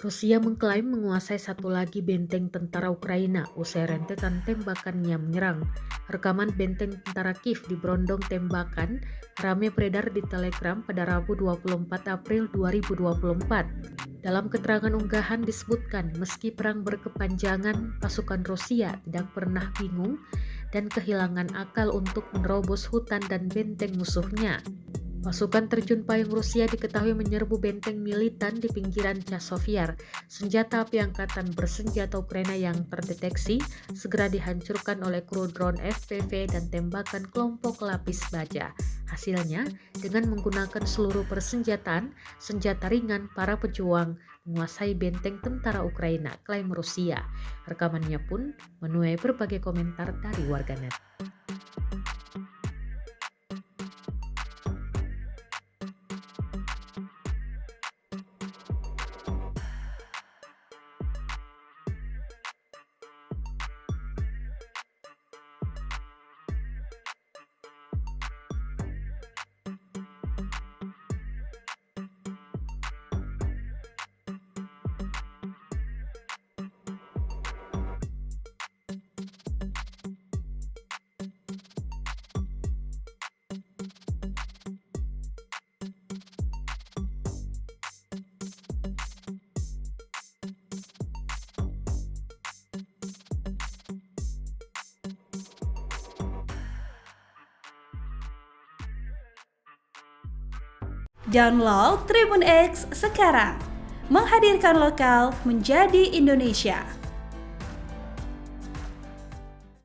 Rusia mengklaim menguasai satu lagi benteng tentara Ukraina usai rentetan tembakannya menyerang. Rekaman benteng tentara Kiev di berondong tembakan ramai beredar di Telegram pada Rabu 24 April 2024. Dalam keterangan unggahan disebutkan meski perang berkepanjangan, pasukan Rusia tidak pernah bingung dan kehilangan akal untuk menerobos hutan dan benteng musuhnya. Pasukan terjun payung Rusia diketahui menyerbu benteng militan di pinggiran Chasiv. Senjata api angkatan bersenjata Ukraina yang terdeteksi segera dihancurkan oleh kru drone FPV dan tembakan kelompok lapis baja. Hasilnya, dengan menggunakan seluruh persenjataan, senjata ringan, para pejuang menguasai benteng tentara Ukraina, klaim Rusia. Rekamannya pun menuai berbagai komentar dari warganet. Download Tribun X sekarang, menghadirkan lokal menjadi Indonesia.